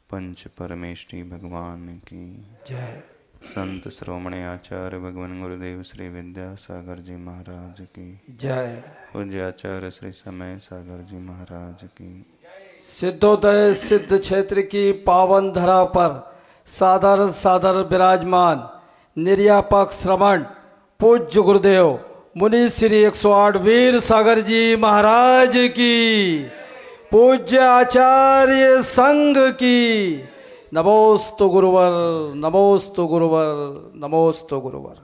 पंच परमेष्ठी भगवान की जय। संत श्रोमणे आचार्य भगवान गुरुदेव श्री विद्यासागर जी महाराज की जय। पूज्य आचार्य श्री समय सागर जी महाराज की सिद्धोदय सिद्ध क्षेत्र की पावन धरा पर सादर सादर विराजमान निर्यापक श्रवण पूज्य गुरुदेव मुनि श्री 108 वीर सागर जी महाराज की पूज्य आचार्य संघ की नमोस्तु गुरुवर नमोस्तु गुरुवर नमोस्तु गुरुवर।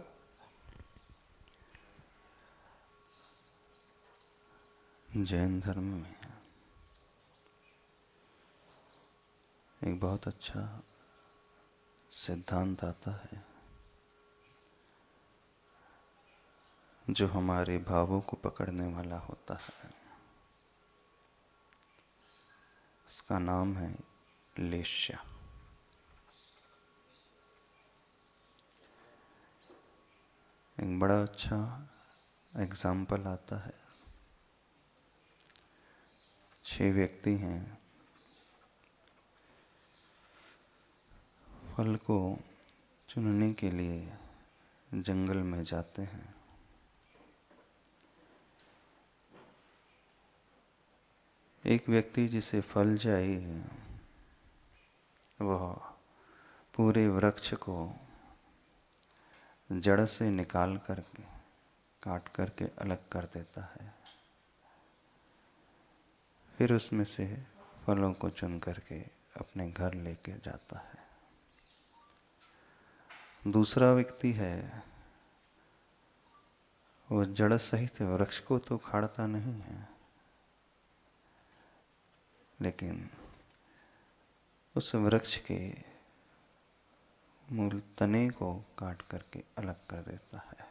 जैन धर्म में एक बहुत अच्छा सिद्धांत आता है जो हमारे भावों को पकड़ने वाला होता है। उसका नाम है लेश्या। एक बड़ा अच्छा एग्जाम्पल आता है। 6 व्यक्ति हैं, फल को चुनने के लिए जंगल में जाते हैं। एक व्यक्ति जिसे फल चाहिए वह पूरे वृक्ष को जड़ से निकाल करके काट करके अलग कर देता है, फिर उसमें से फलों को चुन करके अपने घर लेके जाता है। दूसरा व्यक्ति है, वो जड़ सहित वृक्ष को तो उखाड़ता नहीं है, लेकिन उस वृक्ष के मूल तने को काट करके अलग कर देता है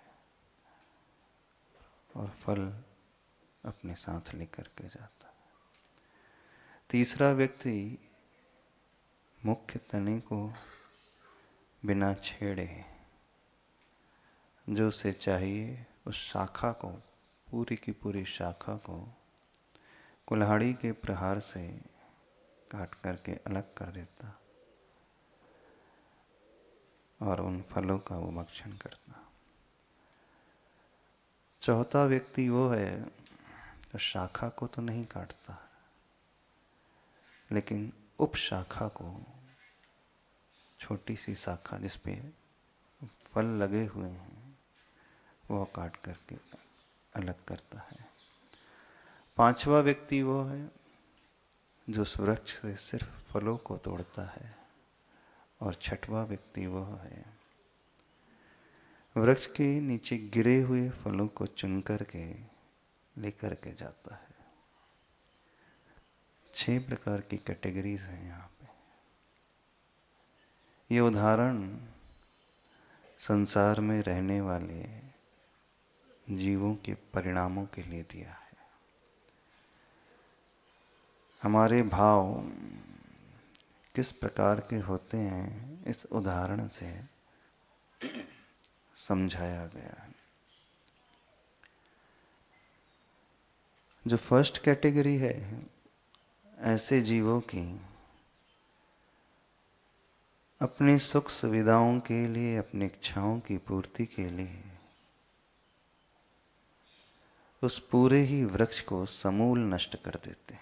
और फल अपने साथ लेकर के जाता है। तीसरा व्यक्ति मुख्य तने को बिना छेड़े जो उसे चाहिए उस शाखा को, पूरी की पूरी शाखा को कुल्हाड़ी के प्रहार से काट करके अलग कर देता और उन फलों का वो भक्षण करता। चौथा व्यक्ति वो है तो शाखा को तो नहीं काटता, लेकिन उपशाखा को, छोटी सी शाखा जिस पे फल लगे हुए हैं वो काट करके अलग करता है। पांचवा व्यक्ति वो है जो उस वृक्ष से सिर्फ फलों को तोड़ता है। और छठवां व्यक्ति वह है वृक्ष के नीचे गिरे हुए फलों को चुन करके लेकर के जाता है। 6 प्रकार की कैटेगरीज हैं यहाँ पे। ये उदाहरण संसार में रहने वाले जीवों के परिणामों के लिए दिया है। हमारे भाव किस प्रकार के होते हैं इस उदाहरण से समझाया गया है। जो फर्स्ट कैटेगरी है ऐसे जीवों की अपनी सुख सुविधाओं के लिए, अपनी इच्छाओं की पूर्ति के लिए उस पूरे ही वृक्ष को समूल नष्ट कर देते हैं।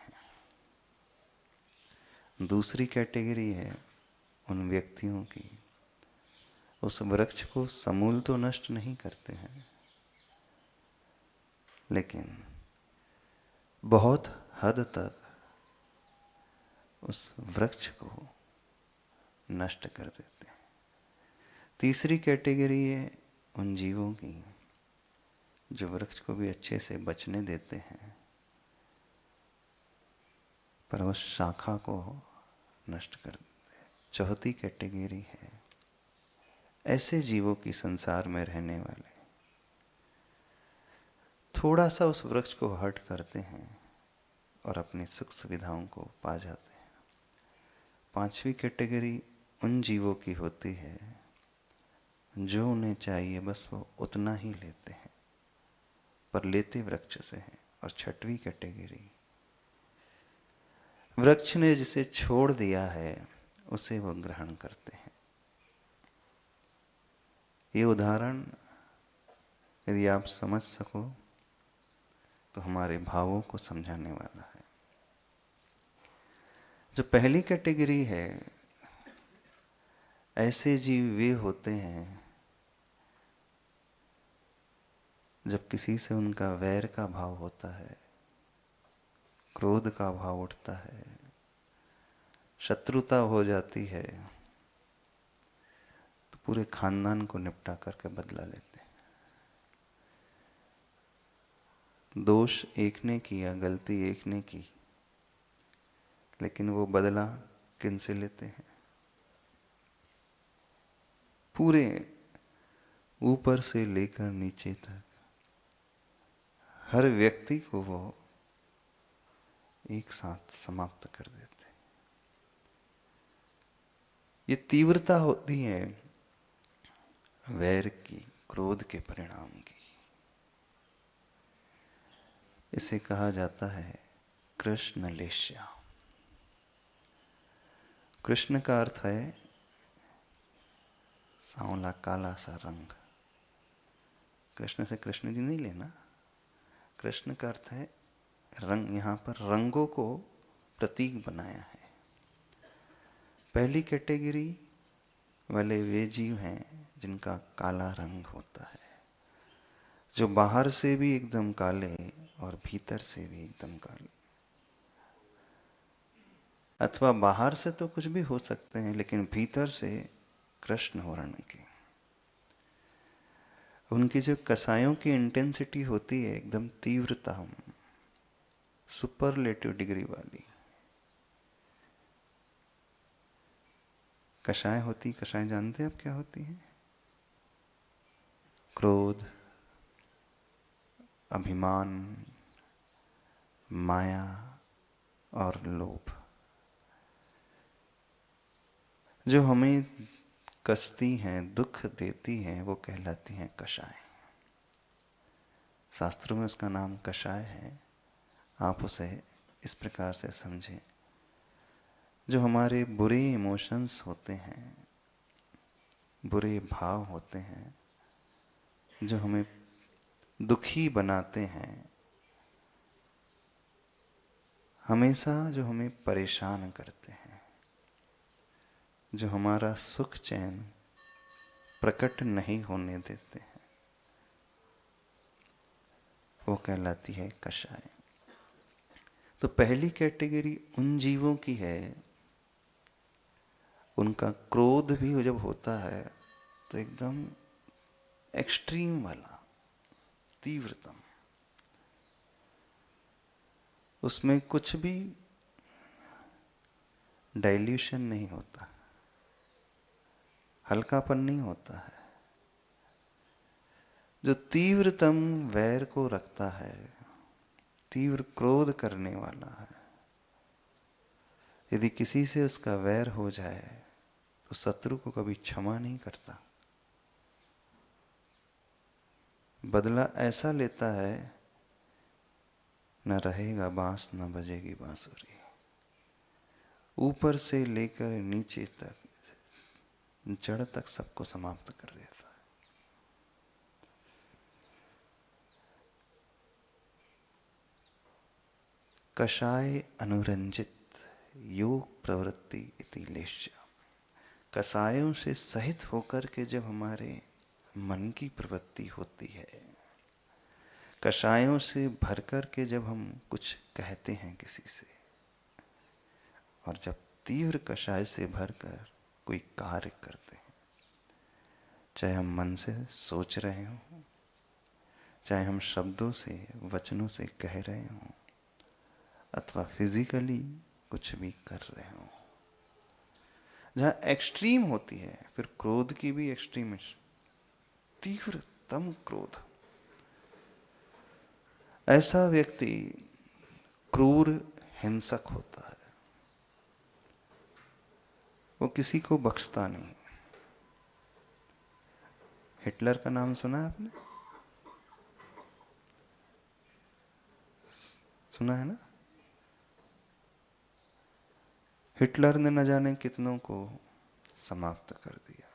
दूसरी कैटेगरी है उन व्यक्तियों की, उस वृक्ष को समूल तो नष्ट नहीं करते हैं, लेकिन बहुत हद तक उस वृक्ष को नष्ट कर देते हैं। तीसरी कैटेगरी है उन जीवों की जो वृक्ष को भी अच्छे से बचने देते हैं, पर उस शाखा को नष्ट कर देते हैं। चौथी कैटेगरी है ऐसे जीवों की संसार में रहने वाले थोड़ा सा उस वृक्ष को हट करते हैं और अपनी सुख सुविधाओं को पा जाते हैं। पांचवी कैटेगरी उन जीवों की होती है जो उन्हें चाहिए बस वो उतना ही लेते हैं, पर लेते वृक्ष से हैं। और छठवीं कैटेगरी वृक्ष ने जिसे छोड़ दिया है उसे वो ग्रहण करते हैं। ये उदाहरण यदि आप समझ सको तो हमारे भावों को समझाने वाला है। जो पहली कैटेगरी है, ऐसे जीव वे होते हैं जब किसी से उनका वैर का भाव होता है, क्रोध का भाव उठता है, शत्रुता हो जाती है, तो पूरे खानदान को निपटा करके बदला लेते हैं। दोष एक ने किया, गलती एक ने की, लेकिन वो बदला किन से लेते हैं? पूरे ऊपर से लेकर नीचे तक हर व्यक्ति को वो एक साथ समाप्त कर देते हैं। ये तीव्रता होती है वैर की, क्रोध के परिणाम की। इसे कहा जाता है कृष्ण लेश्या। कृष्ण का अर्थ है सांवला काला सा रंग। कृष्ण से कृष्ण जी नहीं लेना। कृष्ण का अर्थ है रंग। यहाँ पर रंगों को प्रतीक बनाया है। पहली कैटेगरी वाले वे जीव हैं जिनका काला रंग होता है, जो बाहर से भी एकदम काले और भीतर से भी एकदम काले। अथवा बाहर से तो कुछ भी हो सकते हैं, लेकिन भीतर से कृष्ण वर्ण के। उनकी जो कसायों की इंटेंसिटी होती है एकदम तीव्रता, सुपरलेटिव डिग्री वाली कषाय होती। कषाय जानते हैं आप क्या होती हैं? क्रोध, अभिमान, माया और लोभ, जो हमें कसती हैं, दुख देती हैं, वो कहलाती हैं कषाय। शास्त्रों में उसका नाम कषाय है। आप उसे इस प्रकार से समझें, जो हमारे बुरे इमोशंस होते हैं, बुरे भाव होते हैं, जो हमें दुखी बनाते हैं, हमेशा जो हमें परेशान करते हैं, जो हमारा सुख चैन प्रकट नहीं होने देते हैं, वो कहलाती है कषाय। तो पहली कैटेगरी उन जीवों की है, उनका क्रोध भी जब होता है तो एकदम एक्सट्रीम वाला, तीव्रतम। उसमें कुछ भी डाइल्यूशन नहीं होता, हल्कापन नहीं होता है। जो तीव्रतम वैर को रखता है, तीव्र क्रोध करने वाला है, यदि किसी से उसका वैर हो जाए तो शत्रु को कभी क्षमा नहीं करता। बदला ऐसा लेता है, न रहेगा बांस न बजेगी बांसुरी। ऊपर से लेकर नीचे तक, जड़ तक सबको समाप्त कर देता है। कषाय अनुरंजित योग प्रवृत्ति इति लेश्य। कसायों से सहित होकर के जब हमारे मन की प्रवृत्ति होती है, कषायों से भर कर के जब हम कुछ कहते हैं किसी से, और जब तीव्र कषाय से भरकर कोई कार्य करते हैं, चाहे हम मन से सोच रहे हों, चाहे हम शब्दों से, वचनों से कह रहे हों, अथवा फिजिकली कुछ भी कर रहे हों, जहाँ एक्सट्रीम होती है, फिर क्रोध की भी एक्सट्रीम, तीव्रतम क्रोध, ऐसा व्यक्ति क्रूर हिंसक होता है। वो किसी को बख्शता नहीं। हिटलर का नाम सुना है आपने? सुना है ना? हिटलर ने न जाने कितनों को समाप्त कर दिया।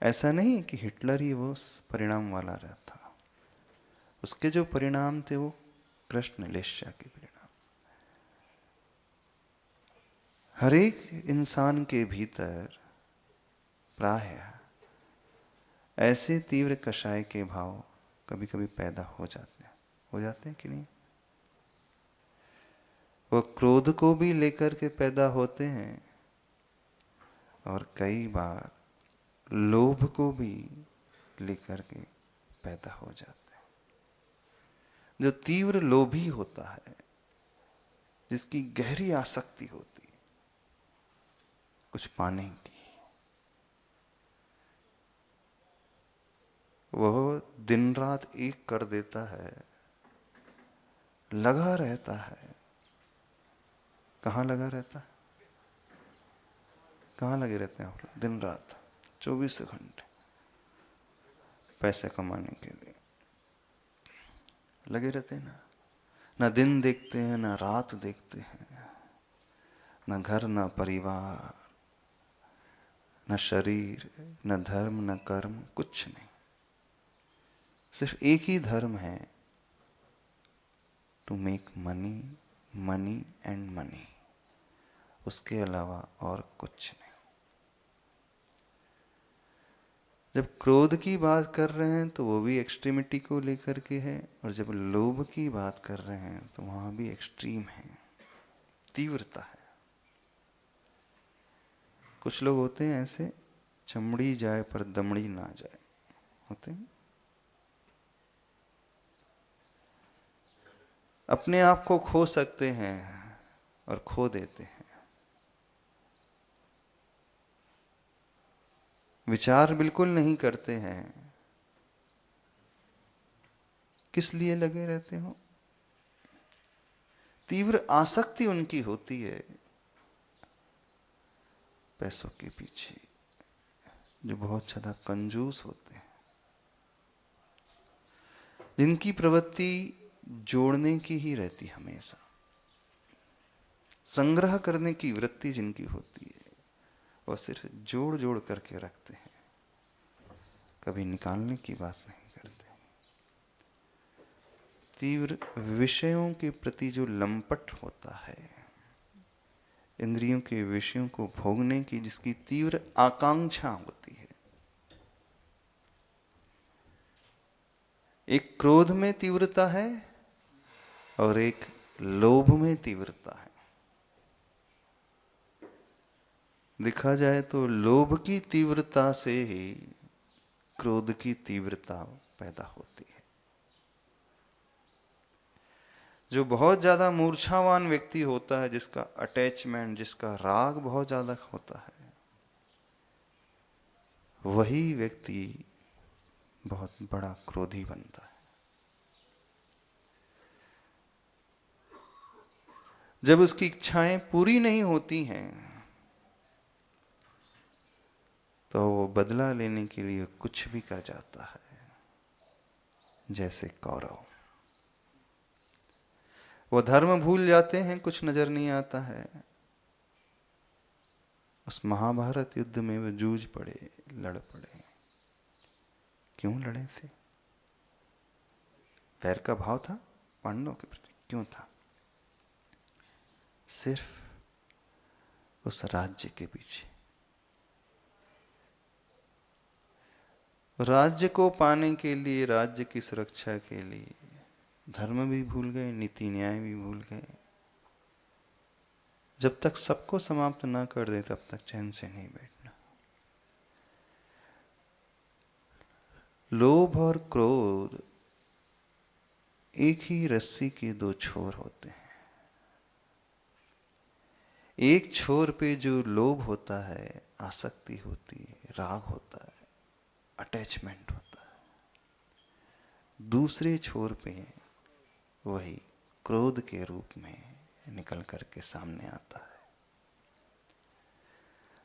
ऐसा नहीं कि हिटलर ही वो परिणाम वाला रहता, उसके जो परिणाम थे वो कृष्णलेस्या के परिणाम। हर एक इंसान के भीतर प्रायः ऐसे तीव्र कषाय के भाव कभी कभी पैदा हो जाते हैं कि नहीं? वो क्रोध को भी लेकर के पैदा होते हैं और कई बार लोभ को भी लेकर के पैदा हो जाते हैं। जो तीव्र लोभी होता है, जिसकी गहरी आसक्ति होती है कुछ पाने की, वह दिन रात एक कर देता है, लगा रहता है। कहाँ लगा रहता है? कहाँ लगे रहते हैं आप लोग? दिन रात 24 घंटे पैसे कमाने के लिए लगे रहते हैं ना। ना दिन देखते हैं, ना रात देखते हैं, न घर, न परिवार, न शरीर, न धर्म, न कर्म, कुछ नहीं। सिर्फ एक ही धर्म है, to make money, money and money. उसके अलावा और कुछ नहीं। जब क्रोध की बात कर रहे हैं तो वो भी एक्सट्रीमिटी को लेकर के है, और जब लोभ की बात कर रहे हैं तो वहां भी एक्सट्रीम है, तीव्रता है। कुछ लोग होते हैं ऐसे, चमड़ी जाए पर दमड़ी ना जाए, होते हैं। अपने आप को खो सकते हैं और खो देते हैं। विचार बिल्कुल नहीं करते हैं। किस लिए लगे रहते हो? तीव्र आसक्ति उनकी होती है पैसों के पीछे, जो बहुत ज्यादा कंजूस होते हैं, जिनकी प्रवृत्ति जोड़ने की ही रहती हमेशा, संग्रह करने की वृत्ति जिनकी होती है, वो सिर्फ जोड़ जोड़ करके रखते हैं, कभी निकालने की बात नहीं करते। तीव्र विषयों के प्रति जो लंपट होता है, इंद्रियों के विषयों को भोगने की जिसकी तीव्र आकांक्षा होती है, एक क्रोध में तीव्रता है और एक लोभ में तीव्रता है। देखा जाए तो लोभ की तीव्रता से ही क्रोध की तीव्रता पैदा होती है। जो बहुत ज्यादा मूर्छावान व्यक्ति होता है, जिसका अटैचमेंट, जिसका राग बहुत ज्यादा होता है, वही व्यक्ति बहुत बड़ा क्रोधी बनता है। जब उसकी इच्छाएं पूरी नहीं होती हैं तो वो बदला लेने के लिए कुछ भी कर जाता है। जैसे कौरव, वो धर्म भूल जाते हैं, कुछ नजर नहीं आता है। उस महाभारत युद्ध में वे जूझ पड़े, लड़ पड़े। क्यों लड़े थे? वैर का भाव था पांडवों के प्रति। क्यों था? सिर्फ उस राज्य के पीछे। राज्य को पाने के लिए, राज्य की सुरक्षा के लिए धर्म भी भूल गए, नीति न्याय भी भूल गए। जब तक सबको समाप्त ना कर दे तब तक चैन से नहीं बैठना। लोभ और क्रोध एक ही रस्सी के दो छोर होते हैं। एक छोर पे जो लोभ होता है, आसक्ति होती है, राग होता है, अटैचमेंट होता है, दूसरे छोर पे वही क्रोध के रूप में निकल करके सामने आता है।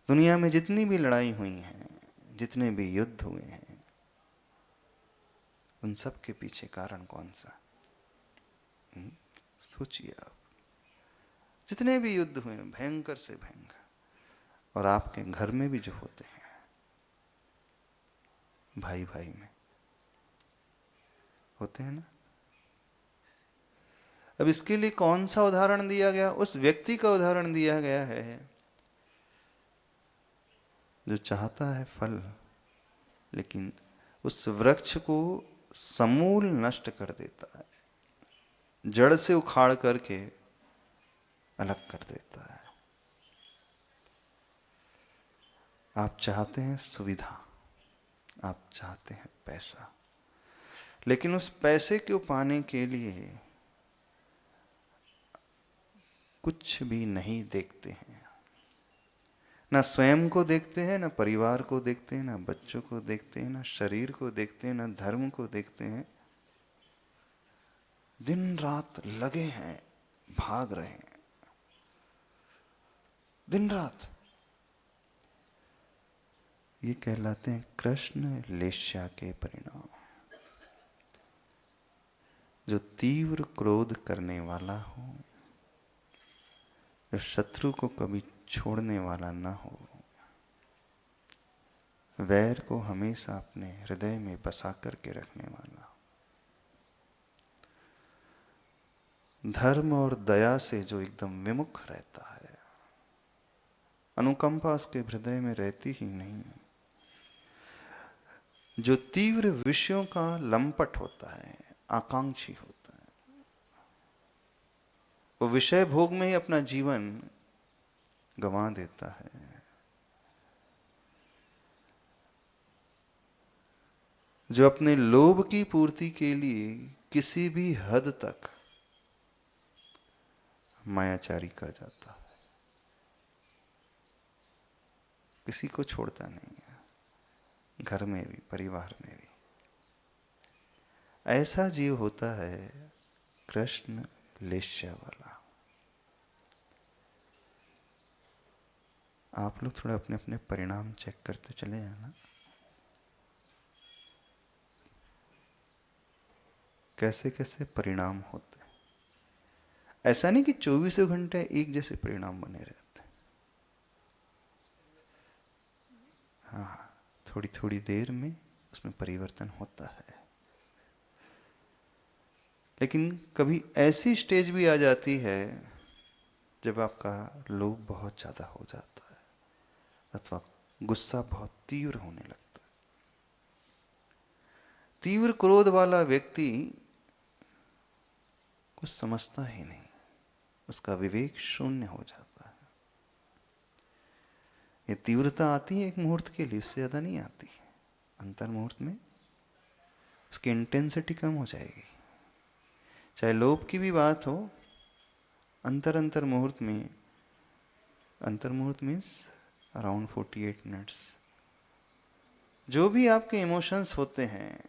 दुनिया में जितनी भी लड़ाई हुई हैं, जितने भी युद्ध हुए हैं, उन सब के पीछे कारण कौन सा? सोचिए आप। जितने भी युद्ध हुए भयंकर से भयंकर, और आपके घर में भी जो होते हैं, भाई भाई में होते हैं ना। अब इसके लिए कौन सा उदाहरण दिया गया? उस व्यक्ति का उदाहरण दिया गया है जो चाहता है फल, लेकिन उस वृक्ष को समूल नष्ट कर देता है, जड़ से उखाड़ करके अलग कर देता है। आप चाहते हैं सुविधा, आप चाहते हैं पैसा, लेकिन उस पैसे को पाने के लिए कुछ भी नहीं देखते हैं। ना स्वयं को देखते हैं, ना परिवार को देखते हैं, ना बच्चों को देखते हैं, ना शरीर को देखते हैं, ना धर्म को देखते हैं। दिन रात लगे हैं, भाग रहे हैं, दिन रात। ये कहलाते हैं कृष्ण लेश्या के परिणाम। जो तीव्र क्रोध करने वाला हो, जो शत्रु को कभी छोड़ने वाला ना हो, वैर को हमेशा अपने हृदय में बसा करके रखने वाला, धर्म और दया से जो एकदम विमुख रहता है, अनुकंपा उसके हृदय में रहती ही नहीं, जो तीव्र विषयों का लंपट होता है, आकांक्षी होता है, वो विषय भोग में ही अपना जीवन गंवा देता है। जो अपने लोभ की पूर्ति के लिए किसी भी हद तक मायाचारी कर जाता है, किसी को छोड़ता नहीं है, घर में भी परिवार में भी। ऐसा जीव होता है कृष्ण लेश्या वाला। आप लोग थोड़ा अपने अपने परिणाम चेक करते चले जाना, कैसे कैसे परिणाम होते हैं। ऐसा नहीं कि 24 घंटे एक जैसे परिणाम बने रहते हैं। हाँ, थोड़ी थोड़ी देर में उसमें परिवर्तन होता है। लेकिन कभी ऐसी स्टेज भी आ जाती है जब आपका लोभ बहुत ज़्यादा हो जाता है, अथवा गुस्सा बहुत तीव्र होने लगता है। तीव्र क्रोध वाला व्यक्ति कुछ समझता ही नहीं, उसका विवेक शून्य हो जाता है। ये तीव्रता आती है एक मुहूर्त के लिए, उससे ज़्यादा नहीं आती। अंतर मुहूर्त में उसकी इंटेंसिटी कम हो जाएगी। चाहे लोभ की भी बात हो, अंतर मुहूर्त में, अंतर मुहूर्त मीन्स अराउंड 48 मिनट्स, जो भी आपके इमोशंस होते हैं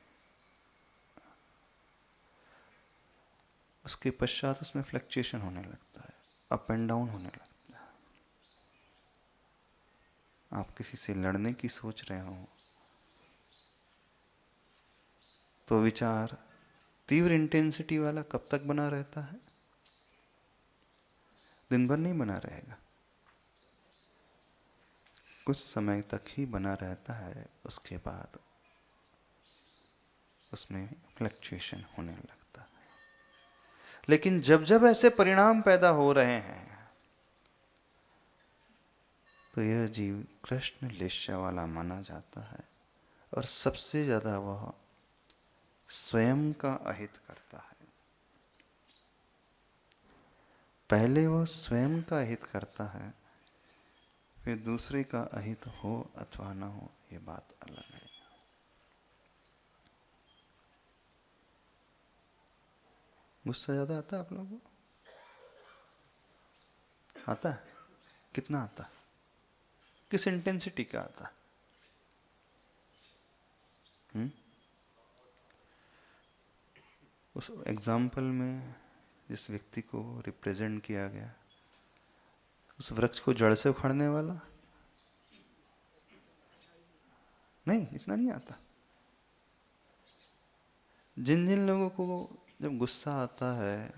उसके पश्चात उसमें फ्लक्चुएशन होने लगता है, अप एंड डाउन होने लगता है। आप किसी से लड़ने की सोच रहे हो तो विचार तीव्र इंटेंसिटी वाला कब तक बना रहता है? दिन भर नहीं बना रहेगा, कुछ समय तक ही बना रहता है, उसके बाद उसमें फ्लक्चुएशन होने लगता है। लेकिन जब जब ऐसे परिणाम पैदा हो रहे हैं तो यह जीव कृष्ण लेश्या वाला माना जाता है, और सबसे ज्यादा वह स्वयं का अहित करता है। पहले वह स्वयं का अहित करता है, फिर दूसरे का अहित हो अथवा ना हो, ये बात अलग है। गुस्सा ज्यादा आता है आप लोगों को? आता है? कितना आता है? किस इंटेंसिटी का आता है? उस एग्जाम्पल में जिस व्यक्ति को रिप्रेजेंट किया गया, उस वृक्ष को जड़ से उखाड़ने वाला नहीं, इतना नहीं आता। जिन जिन लोगों को जब गुस्सा आता है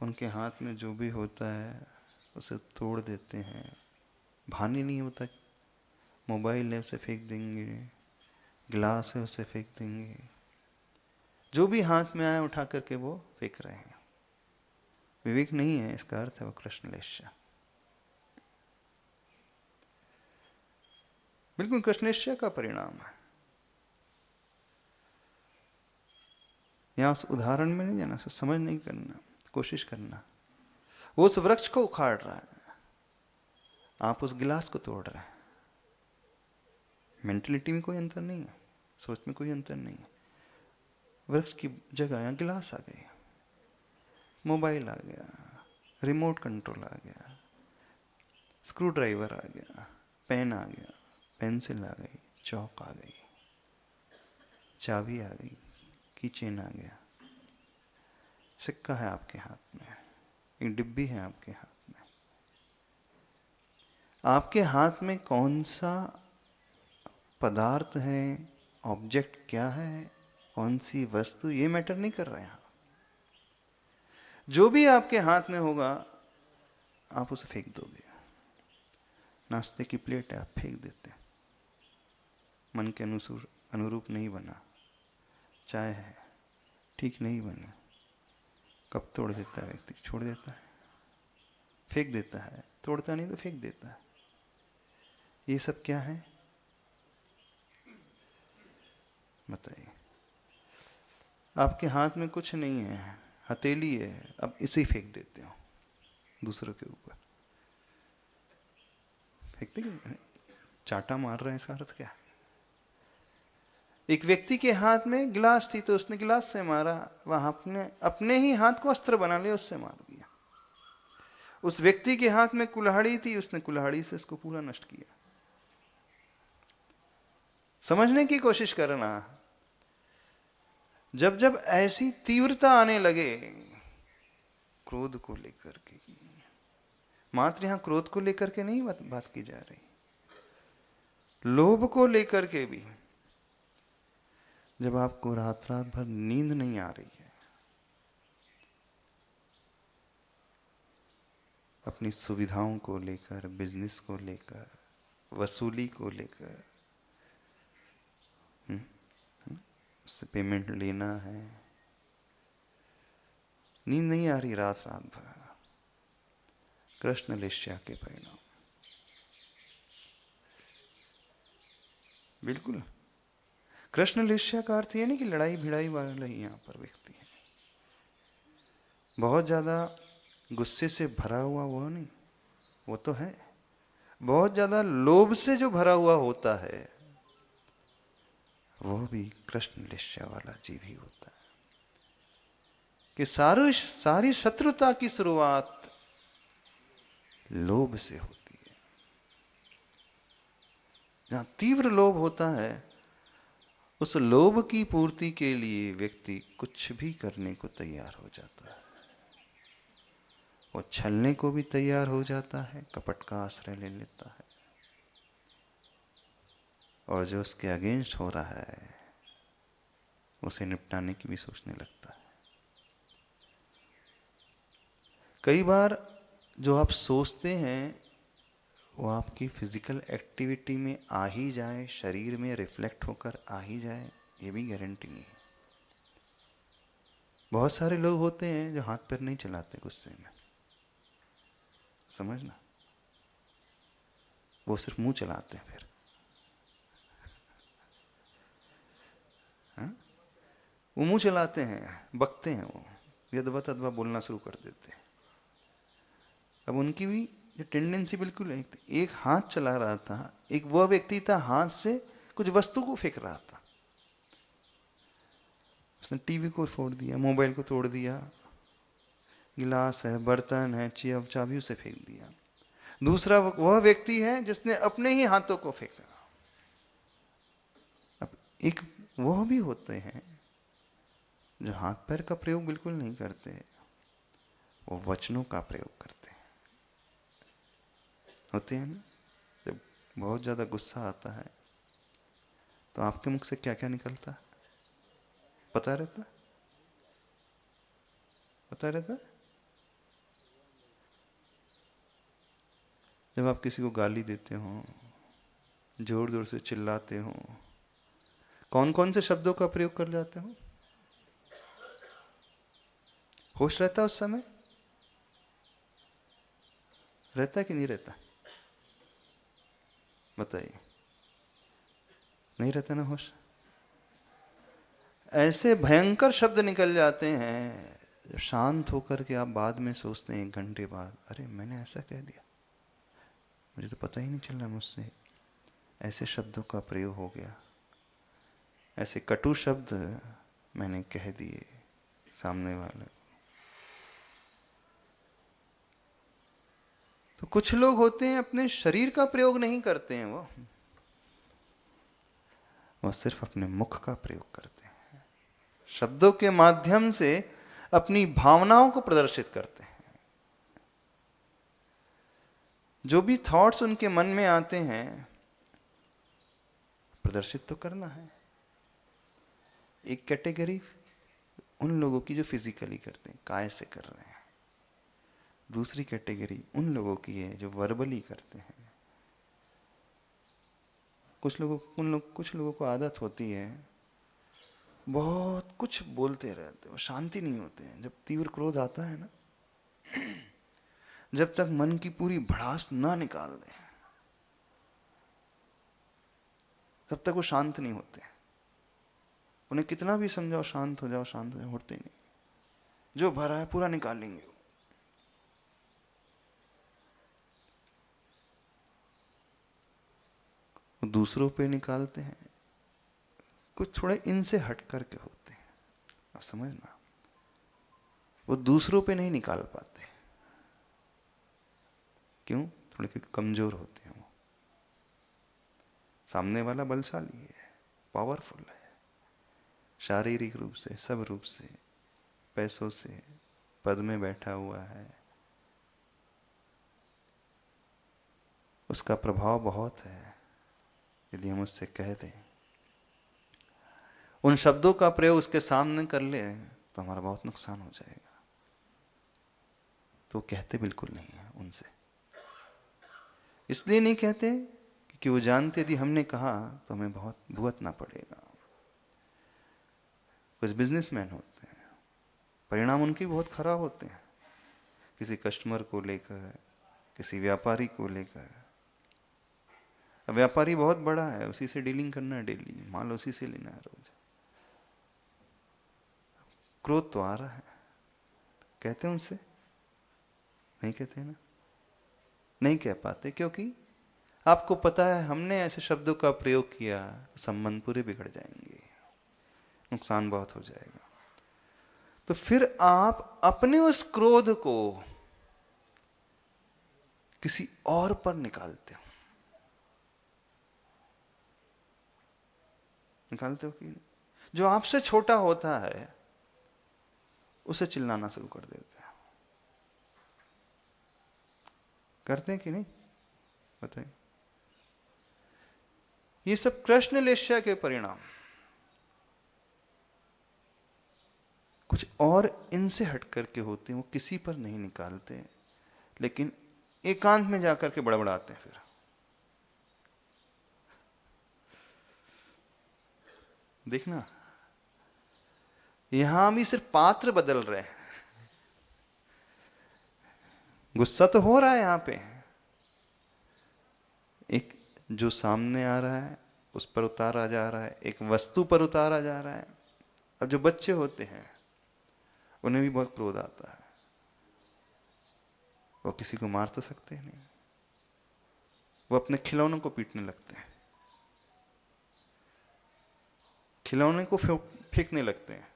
उनके हाथ में जो भी होता है उसे तोड़ देते हैं, भान ही नहीं होता। मोबाइल है उसे फेंक देंगे, गिलास है उसे फेंक देंगे, जो भी हाथ में आए उठा करके वो फेंक रहे हैं। विवेक नहीं है, इसका अर्थ है वो कृष्णलेश्या। बिल्कुल कृष्णलेश्या का परिणाम है। यहां उस उदाहरण में नहीं जाना, समझ नहीं करना, कोशिश करना। वो उस वृक्ष को उखाड़ रहा है, आप उस गिलास को तोड़ रहे हैं। मेंटलिटी में कोई अंतर नहीं है, सोच में कोई अंतर नहीं है। वृक्ष की जगह यहां गिलास आ गई, मोबाइल आ गया, रिमोट कंट्रोल आ गया, स्क्रू ड्राइवर आ गया, पेन आ गया, पेंसिल आ गई, चौक आ गई, चाबी आ गई, कीचेन आ गया, सिक्का है आपके हाथ में, एक डिब्बी है आपके हाथ में। आपके हाथ में कौन सा पदार्थ है, ऑब्जेक्ट क्या है, कौन सी वस्तु, ये मैटर नहीं कर रहा है। जो भी आपके हाथ में होगा आप उसे फेंक दोगे। नाश्ते की प्लेट है, आप फेंक देते हैं, मन के अनुरूप नहीं बना। चाय है, ठीक नहीं बनी, कब तोड़ देता है व्यक्ति, छोड़ देता है, फेंक देता है, तोड़ता नहीं तो फेंक देता है। ये सब क्या है बताइए। आपके हाथ में कुछ नहीं है, हथेली है, अब इसे ही फेंक देते हो दूसरों के ऊपर। फेंकते क्यों? चाटा मार रहे हैं, इसका अर्थ क्या? एक व्यक्ति के हाथ में गिलास थी तो उसने गिलास से मारा, वहां अपने ही हाथ को अस्त्र बना लिया, उससे मार दिया। उस व्यक्ति के हाथ में कुल्हाड़ी थी, उसने कुल्हाड़ी से इसको पूरा नष्ट किया। समझने की कोशिश करना। जब जब ऐसी तीव्रता आने लगे क्रोध को लेकर के, मात्र यहां क्रोध को लेकर के नहीं बात की जा रही, लोभ को लेकर के भी। जब आपको रात रात भर नींद नहीं आ रही है, अपनी सुविधाओं को लेकर, बिजनेस को लेकर, वसूली को लेकर, उससे पेमेंट लेना है, नींद नहीं आ रही रात रात भर, कृष्णलेश्या के परिणाम। बिल्कुल कृष्णलेश्या का अर्थ ये नहीं कि लड़ाई भिड़ाई वाला ही यहां पर व्यक्ति है, बहुत ज्यादा गुस्से से भरा हुआ वो नहीं, वो तो है। बहुत ज्यादा लोभ से जो भरा हुआ होता है वो भी कृष्णलेश्या वाला जीव ही होता है। कि सारी शत्रुता की शुरुआत लोभ से होती है। जहां तीव्र लोभ होता है, उस लोभ की पूर्ति के लिए व्यक्ति कुछ भी करने को तैयार हो जाता है। वो छलने को भी तैयार हो जाता है, कपट का आश्रय ले लेता है, और जो उसके अगेंस्ट हो रहा है उसे निपटाने की भी सोचने लगता है। कई बार जो आप सोचते हैं वो आपकी फिजिकल एक्टिविटी में आ ही जाए, शरीर में रिफ्लेक्ट होकर आ ही जाए, ये भी गारंटी नहीं है। बहुत सारे लोग होते हैं जो हाथ पैर नहीं चलाते गुस्से में, समझना, वो सिर्फ मुंह चलाते हैं। फिर वो मुंह चलाते हैं, बकते हैं, वो यदवा तदवा बोलना शुरू कर देते हैं। अब उनकी भी जो टेंडेंसी बिल्कुल एक हाथ चला रहा था, एक वह व्यक्ति था हाथ से कुछ वस्तु को फेंक रहा था, उसने टीवी को फोड़ दिया, मोबाइल को तोड़ दिया, गिलास है, बर्तन है, चाबी उसे फेंक दिया। दूसरा वह व्यक्ति है जिसने अपने ही हाथों को फेंका। अब एक वह भी होते हैं जो हाथ पैर का प्रयोग बिल्कुल नहीं करते, वो वचनों का प्रयोग करते हैं। होते हैं ना, जब बहुत ज्यादा गुस्सा आता है तो आपके मुख से क्या क्या निकलता है पता रहता है? जब आप किसी को गाली देते हो, जोर जोर से चिल्लाते हो, कौन कौन से शब्दों का प्रयोग कर जाते हो? होश रहता है उस समय? रहता है कि नहीं रहता? बताइए। नहीं रहता ना होश? ऐसे भयंकर शब्द निकल जाते हैं, जब शांत होकर के आप बाद में सोचते हैं 1 घंटे बाद, अरे मैंने ऐसा कह दिया, मुझे तो पता ही नहीं चला मुझसे ऐसे शब्दों का प्रयोग हो गया, ऐसे कटु शब्द मैंने कह दिए सामने वाले को। तो कुछ लोग होते हैं अपने शरीर का प्रयोग नहीं करते हैं, वो सिर्फ अपने मुख का प्रयोग करते हैं, शब्दों के माध्यम से अपनी भावनाओं को प्रदर्शित करते हैं। जो भी थॉट्स उनके मन में आते हैं प्रदर्शित तो करना है। एक कैटेगरी उन लोगों की जो फिजिकली करते हैं, काय से कर रहे हैं। दूसरी कैटेगरी उन लोगों की है जो वर्बली करते हैं। कुछ लोगों को आदत होती है बहुत कुछ बोलते रहते, वो शांति नहीं होते हैं। जब तीव्र क्रोध आता है ना, जब तक मन की पूरी भड़ास ना निकाल दें तब तक वो शांत नहीं होते। उन्हें कितना भी समझाओ शांत हो जाओ, शांत हो जाओ, होते ही नहीं। जो भरा है पूरा निकाल लेंगे। वो दूसरों पे निकालते हैं, कुछ थोड़े इनसे हट करके होते हैं। आप समझना, वो दूसरों पे नहीं निकाल पाते। क्यों? थोड़े कमजोर होते हैं वो। सामने वाला बलशाली है, पावरफुल है, शारीरिक रूप से, सब रूप से, पैसों से, पद में बैठा हुआ है, उसका प्रभाव बहुत है। यदि हम उससे कह दें, उन शब्दों का प्रयोग उसके सामने कर ले, तो हमारा बहुत नुकसान हो जाएगा। तो कहते बिल्कुल नहीं है उनसे। इसलिए नहीं कहते क्योंकि वो जानते यदि हमने कहा तो हमें बहुत भुगतना पड़ेगा। कुछ बिजनेसमैन होते हैं, परिणाम उनके बहुत खराब होते हैं। किसी कस्टमर को लेकर, किसी व्यापारी को लेकर। अब व्यापारी बहुत बड़ा है, उसी से डीलिंग करना है, डेली माल उसी से लेना है रोज। क्रोध तो आ रहा है, कहते हैं उनसे? नहीं कहते ना, नहीं कह पाते क्योंकि आपको पता है हमने ऐसे शब्दों का प्रयोग किया तो संबंध पूरे बिगड़ जाएंगे, नुकसान बहुत हो जाएगा। तो फिर आप अपने उस क्रोध को किसी और पर निकालते हो। निकालते हो कि नहीं? जो आपसे छोटा होता है उसे चिल्लाना शुरू कर देते हैं। करते हैं कि नहीं? बताइए। ये सब कृष्ण लेश्या के परिणाम। कुछ और इनसे हट करके होते हैं, वो किसी पर नहीं निकालते, लेकिन एकांत में जाकर के बड़बड़ाते हैं। फिर देखना, यहां भी सिर्फ पात्र बदल रहे हैं। गुस्सा तो हो रहा है यहां पे, एक जो सामने आ रहा है उस पर उतारा जा रहा है, एक वस्तु पर उतारा जा रहा है। अब जो बच्चे होते हैं उन्हें भी बहुत क्रोध आता है, वो किसी को मार तो सकते नहीं, वो अपने खिलौनों को पीटने लगते हैं, खिलौने को फेंकने लगते हैं।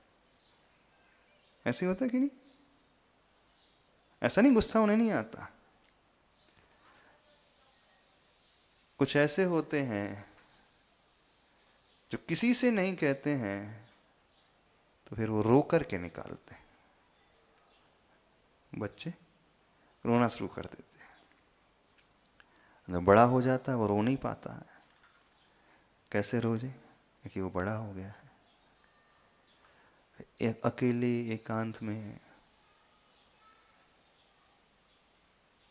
ऐसे होता है कि नहीं? ऐसा नहीं गुस्सा उन्हें नहीं आता। कुछ ऐसे होते हैं जो किसी से नहीं कहते हैं तो फिर वो रो करके निकालते हैं। बच्चे रोना शुरू कर देते हैं, जब बड़ा हो जाता है वो रो नहीं पाता है। कैसे रोजे? क्योंकि वो बड़ा हो गया है। अकेले एकांत में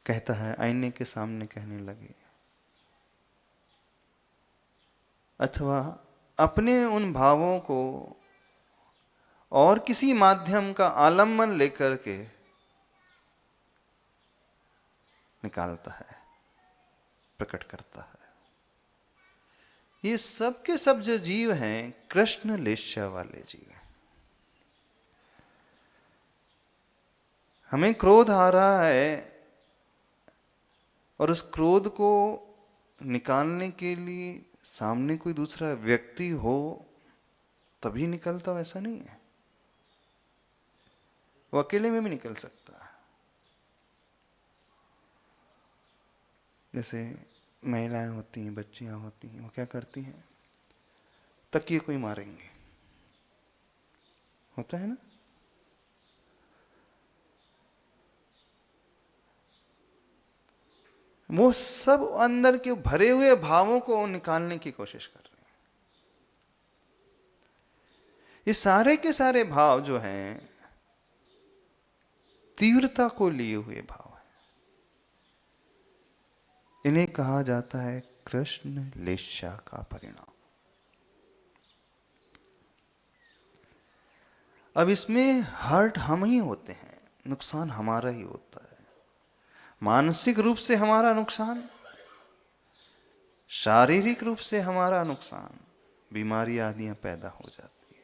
कहता है, आईने के सामने कहने लगे, अथवा अपने उन भावों को और किसी माध्यम का आलम्बन लेकर के निकालता है, प्रकट करता है। ये सब के सब जो जीव हैं, कृष्ण लेश्या वाले जीव हैं। हमें क्रोध आ रहा है और उस क्रोध को निकालने के लिए सामने कोई दूसरा व्यक्ति हो तभी निकलता, वैसा नहीं है। वो अकेले में भी निकल सकता है। जैसे महिलाएं होती हैं, बच्चियां होती हैं, वो क्या करती हैं, तकिए कोई मारेंगे, होता है ना। वो सब अंदर के भरे हुए भावों को निकालने की कोशिश कर रहे हैं। ये सारे के सारे भाव जो हैं, तीव्रता को लिए हुए भाव हैं। इन्हें कहा जाता है कृष्ण लेश्या का परिणाम। अब इसमें हर्ट हम ही होते हैं, नुकसान हमारा ही होता है। मानसिक रूप से हमारा नुकसान, शारीरिक रूप से हमारा नुकसान, बीमारी आदियां पैदा हो जाती है।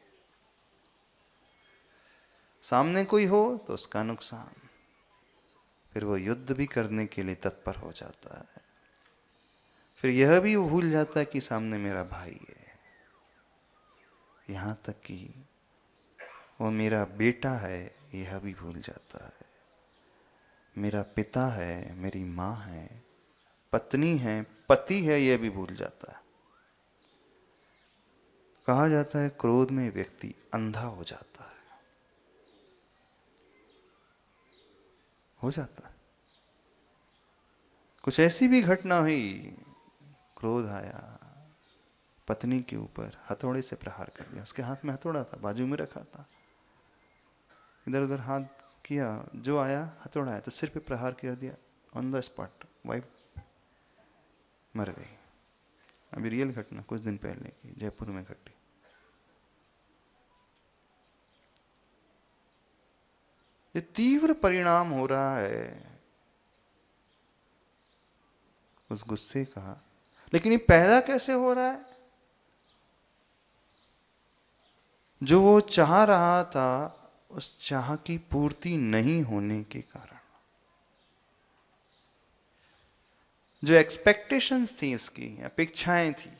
सामने कोई हो तो उसका नुकसान, फिर वो युद्ध भी करने के लिए तत्पर हो जाता है। फिर यह भी वो भूल जाता है कि सामने मेरा भाई है, यहां तक कि वो मेरा बेटा है यह भी भूल जाता है, मेरा पिता है, मेरी माँ है, पत्नी है, पति है, यह भी भूल जाता है। कहा जाता है क्रोध में व्यक्ति अंधा हो जाता है, हो जाता है। कुछ ऐसी भी घटना हुई, क्रोध आया, पत्नी के ऊपर हथौड़े से प्रहार कर दिया। उसके हाथ में हथौड़ा था, बाजू में रखा था, इधर उधर हाथ किया, जो आया हथौड़ा आया तो सिर पे प्रहार कर दिया, ऑन द स्पॉट वाइफ मर गई। अभी रियल घटना कुछ दिन पहले की जयपुर में घटी। ये तीव्र परिणाम हो रहा है उस गुस्से का। लेकिन ये पैदा कैसे हो रहा है? जो वो चाह रहा था उस चाह की पूर्ति नहीं होने के कारण, जो एक्सपेक्टेशंस थी, उसकी अपेक्षाएं थी।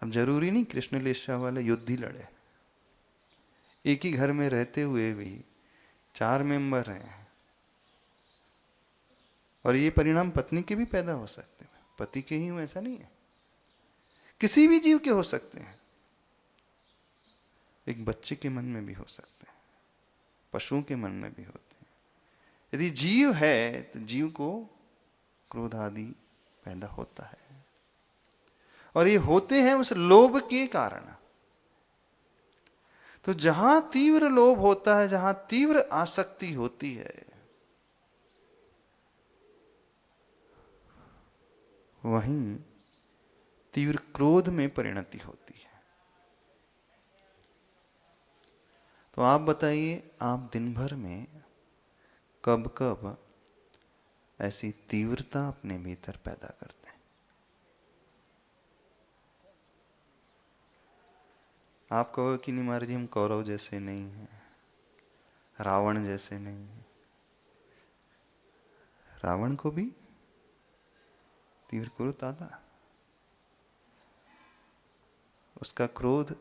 अब जरूरी नहीं कृष्ण लेश्या वाले युद्ध ही लड़े। एक ही घर में रहते हुए भी 4 मेंबर हैं, और ये परिणाम पत्नी के भी पैदा हो सकते हैं, पति के ही हो ऐसा नहीं है, किसी भी जीव के हो सकते हैं। एक बच्चे के मन में भी हो सकते हैं, पशुओं के मन में भी होते हैं। यदि जीव है तो जीव को क्रोध आदि पैदा होता है, और ये होते हैं उस लोभ के कारण। तो जहां तीव्र लोभ होता है, जहां तीव्र आसक्ति होती है, वहीं तीव्र क्रोध में परिणति होती है। तो आप बताइए, आप दिन भर में कब कब ऐसी तीव्रता अपने भीतर पैदा करते हैं? आप कहो कि नहीं महाराज जी, हम कौरव जैसे नहीं हैं, रावण जैसे नहीं हैं। रावण को भी तीव्र क्रोध आता, उसका क्रोध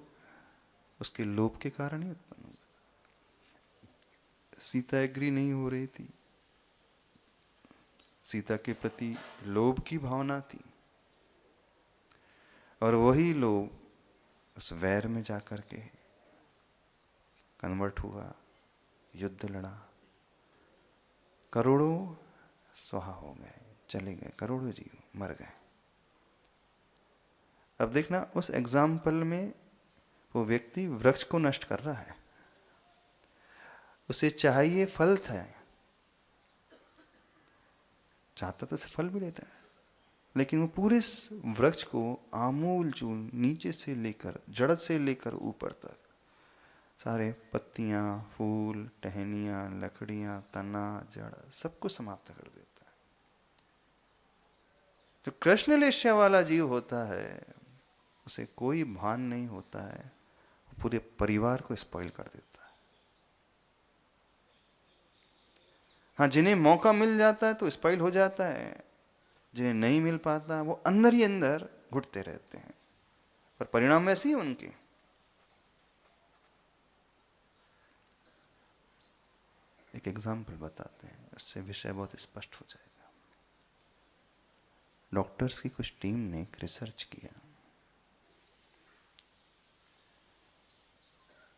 उसके लोभ के कारण ही उत्पन्न हुआ। सीता एग्री नहीं हो रही थी, सीता के प्रति लोभ की भावना थी, और वही लोभ उस वैर में जाकर के कन्वर्ट हुआ, युद्ध लड़ा, करोड़ों स्वाहा हो गए, चले गए, करोड़ों जीव मर गए। अब देखना, उस एग्जाम्पल में वो व्यक्ति वृक्ष को नष्ट कर रहा है, उसे चाहिए फल था, चाहता तो सिर्फ फल भी लेता है, लेकिन वो पूरे वृक्ष को आमूल चूल नीचे से लेकर जड़ से लेकर ऊपर तक सारे पत्तियां, फूल, टहनियां, लकड़ियां, तना, जड़ सबको समाप्त कर देता है। जो कृष्ण लेष्या वाला जीव होता है उसे कोई भान नहीं होता है, पूरे परिवार को स्पॉइल कर देता है। हाँ, जिन्हें मौका मिल जाता है तो स्पॉइल हो जाता है, जिन्हें नहीं मिल पाता वो अंदर ही अंदर घुटते रहते हैं, पर परिणाम वैसे ही उनके। एक एग्जाम्पल बताते हैं, इससे विषय बहुत स्पष्ट हो जाएगा। डॉक्टर्स की कुछ टीम ने एक रिसर्च किया।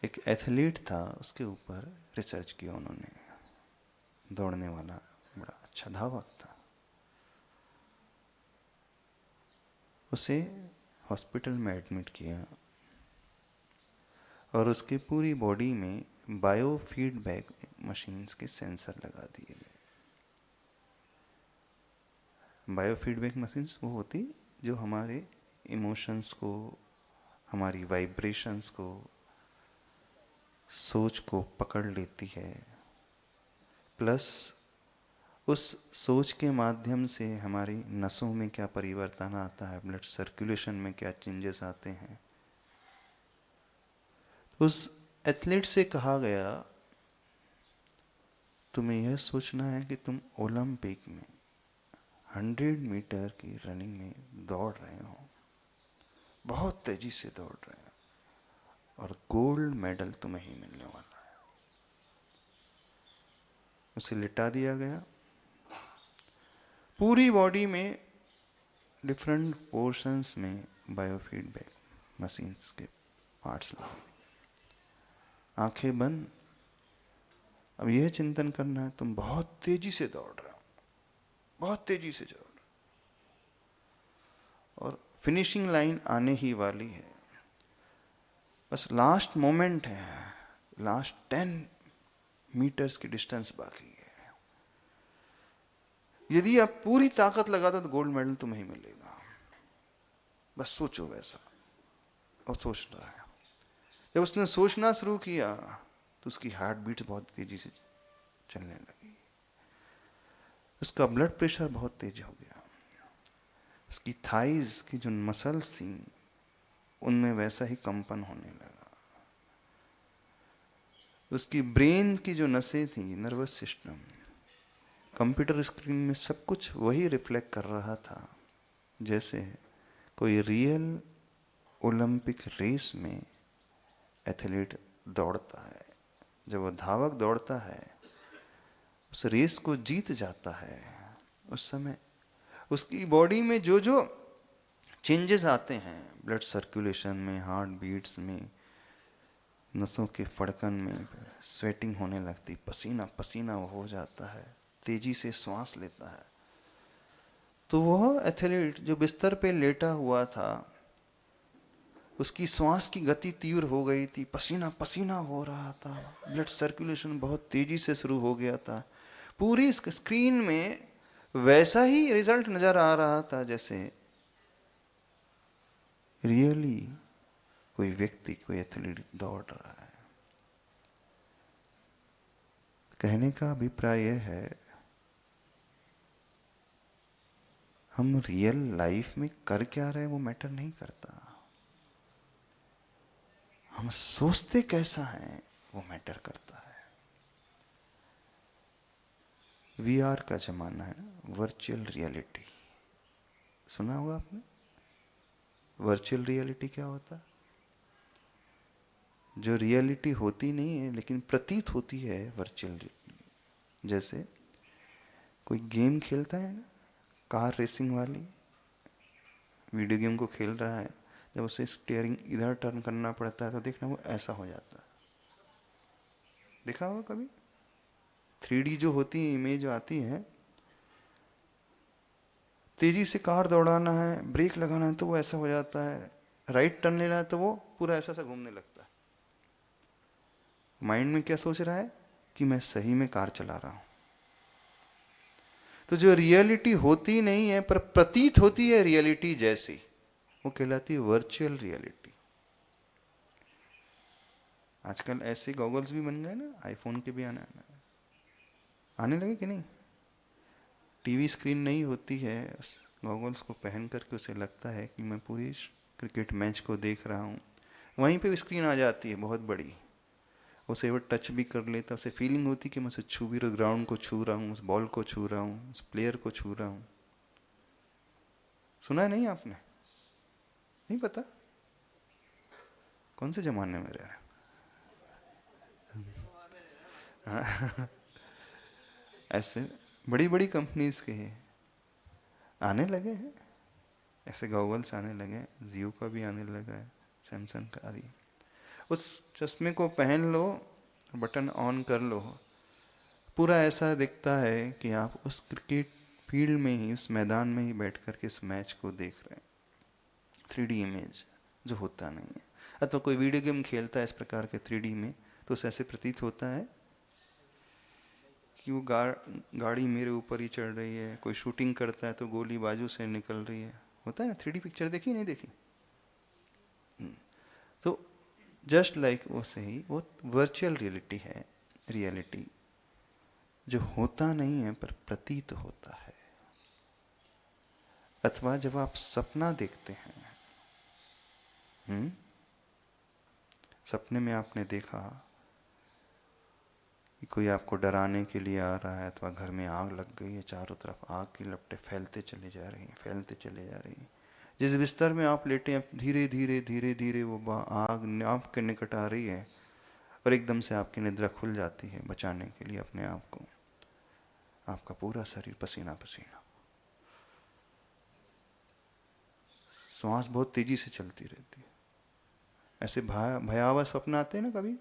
एक एथलीट था, उसके ऊपर रिसर्च किया उन्होंने। दौड़ने वाला बड़ा अच्छा धावक था। उसे हॉस्पिटल में एडमिट किया और उसकी पूरी बॉडी में बायो फीडबैक मशीन्स के सेंसर लगा दिए गए। बायो फीडबैक मशीन्स वो होती जो हमारे इमोशंस को, हमारी वाइब्रेशंस को, सोच को पकड़ लेती है, प्लस उस सोच के माध्यम से हमारी नसों में क्या परिवर्तन आता है, ब्लड सर्कुलेशन में क्या चेंजेस आते हैं। उस एथलीट से कहा गया, तुम्हें यह सोचना है कि तुम ओलंपिक में 100 मीटर की रनिंग में दौड़ रहे हो, बहुत तेजी से दौड़ रहे हो, और गोल्ड मेडल तुम्हें ही मिलने वाला है। उसे लिटा दिया गया, पूरी बॉडी में डिफरेंट पोर्शंस में बायोफीडबैक मशीन्स के पार्ट्स लगे, आंखें बंद। अब यह चिंतन करना है तुम बहुत तेजी से दौड़ रहे हो, बहुत तेजी से दौड़ रहे हो, और फिनिशिंग लाइन आने ही वाली है, बस लास्ट मोमेंट है, लास्ट 10 मीटर्स की डिस्टेंस बाकी है। यदि आप पूरी ताकत लगाते तो गोल्ड मेडल तुम्हें ही मिलेगा। बस सोचो वैसा। और सोच रहा है। जब उसने सोचना शुरू किया तो उसकी हार्ट बीट बहुत तेजी से चलने लगी, उसका ब्लड प्रेशर बहुत तेज हो गया, उसकी थाइज की जो मसल्स थी उनमें वैसा ही कंपन होने लगा, उसकी ब्रेन की जो नसें थी, नर्वस सिस्टम, कंप्यूटर स्क्रीन में सब कुछ वही रिफ्लेक्ट कर रहा था जैसे कोई रियल ओलंपिक रेस में एथलीट दौड़ता है। जब वो धावक दौड़ता है, उस रेस को जीत जाता है, उस समय उसकी बॉडी में जो जो चेंजेस आते हैं, ब्लड सर्कुलेशन में, हार्ट बीट्स में, नसों के फड़कन में, स्वेटिंग होने लगती, पसीना पसीना हो जाता है, तेजी से श्वास लेता है, तो वह एथलीट जो बिस्तर पे लेटा हुआ था, उसकी श्वास की गति तीव्र हो गई थी, पसीना पसीना हो रहा था, ब्लड सर्कुलेशन बहुत तेजी से शुरू हो गया था। पूरी स्क्रीन में वैसा ही रिजल्ट नजर आ रहा था जैसे रियली कोई व्यक्ति, कोई एथलीट दौड़ रहा है। कहने का अभिप्राय यह है, हम रियल लाइफ में कर क्या रहे वो मैटर नहीं करता, हम सोचते कैसा है वो मैटर करता है। वीआर का जमाना है, वर्चुअल रियलिटी, सुना होगा आपने? वर्चुअल रियलिटी क्या होता है? जो रियलिटी होती नहीं है लेकिन प्रतीत होती है वर्चुअल रियलिटी। जैसे कोई गेम खेलता है ना, कार रेसिंग वाली, वीडियो गेम को खेल रहा है, जब उसे स्टीयरिंग इधर टर्न करना पड़ता है तो देखना वो ऐसा हो जाता है। देखा होगा कभी? 3D जो होती है, इमेज जो आती है, तेजी से कार दौड़ाना है, ब्रेक लगाना है तो वो ऐसा हो जाता है, राइट टर्न लेना है तो वो पूरा ऐसा सा घूमने लगता है। माइंड में क्या सोच रहा है? कि मैं सही में कार चला रहा हूं। तो जो रियलिटी होती नहीं है पर प्रतीत होती है रियलिटी जैसी, वो कहलाती है वर्चुअल रियलिटी। आजकल ऐसे गॉगल्स भी बन गए ना, आईफोन के भी आने लगे कि नहीं। टीवी स्क्रीन नहीं होती है, उस गॉगल्स को पहन करके उसे लगता है कि मैं पूरी क्रिकेट मैच को देख रहा हूँ। वहीं पे स्क्रीन आ जाती है बहुत बड़ी, उसे वो टच भी कर लेता, उसे फीलिंग होती कि मैं उसे छू भी, ग्राउंड को छू रहा हूँ, उस बॉल को छू रहा हूँ, उस प्लेयर को छू रहा हूँ। सुना है नहीं आपने? नहीं पता कौन से जमाने में रह रहे हैं? ऐसे बड़ी बड़ी कंपनीज के आने लगे हैं, ऐसे गॉगल्स आने लगे, जियो का भी आने लगा है, सैमसंग का आदि। उस चश्मे को पहन लो, बटन ऑन कर लो, पूरा ऐसा दिखता है कि आप उस क्रिकेट फील्ड में ही, उस मैदान में ही बैठ कर के इस मैच को देख रहे हैं। 3D इमेज जो होता नहीं है। अथवा कोई वीडियो गेम खेलता है इस प्रकार के 3D में, तो उसे ऐसे प्रतीत होता है कि वो गाड़ी मेरे ऊपर ही चढ़ रही है। कोई शूटिंग करता है तो गोली बाजू से निकल रही है, होता है ना। 3D पिक्चर देखी नहीं देखी? तो जस्ट लाइक वैसे ही वो वर्चुअल रियलिटी है, रियलिटी जो होता नहीं है पर प्रतीत होता है। अथवा जब आप सपना देखते हैं, सपने में आपने देखा कि कोई आपको डराने के लिए आ रहा है, अथवा घर में आग लग गई है, चारों तरफ आग की लपटें फैलते चले जा रही हैं, फैलते चले जा रही हैं। जिस बिस्तर में आप लेटे हैं, धीरे धीरे धीरे धीरे वो आग आपके निकट आ रही है, और एकदम से आपकी निद्रा खुल जाती है बचाने के लिए अपने आप को। आपका पूरा शरीर पसीना पसीना, श्वास बहुत तेजी से चलती रहती है। ऐसे भयावह सपना आते हैं ना कभी,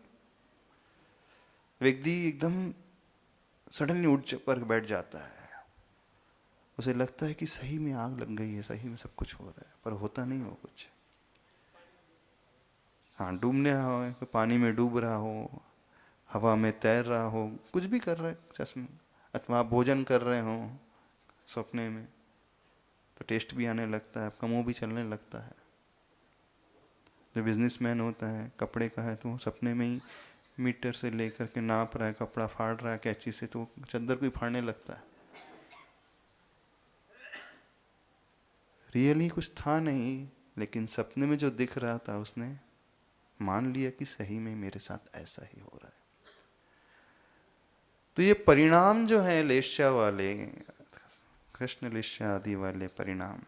व्यक्ति एकदम सडनली उठ पर बैठ जाता है, उसे लगता है कि सही में आग लग गई है, सही में सब कुछ हो रहा है, पर होता नहीं हो कुछ। हाँ, डूबने रहा हो, पानी में डूब रहा हो, हवा में तैर रहा हो, कुछ भी कर रहे हैं चश्मे, अथवा आप भोजन कर रहे हो सपने में, तो टेस्ट भी आने लगता है, आपका मुंह भी चलने लगता है। जो बिजनेसमैन होता है कपड़े का है, तो सपने में ही मीटर से लेकर के नाप रहा है, कपड़ा फाड़ रहा है कैंची से, तो चद्दर को ही फाड़ने लगता है। रियली कुछ था नहीं, लेकिन सपने में जो दिख रहा था उसने मान लिया कि सही में मेरे साथ ऐसा ही हो रहा है। तो ये परिणाम जो है लेश्या वाले, कृष्ण लेश्या आदि वाले परिणाम,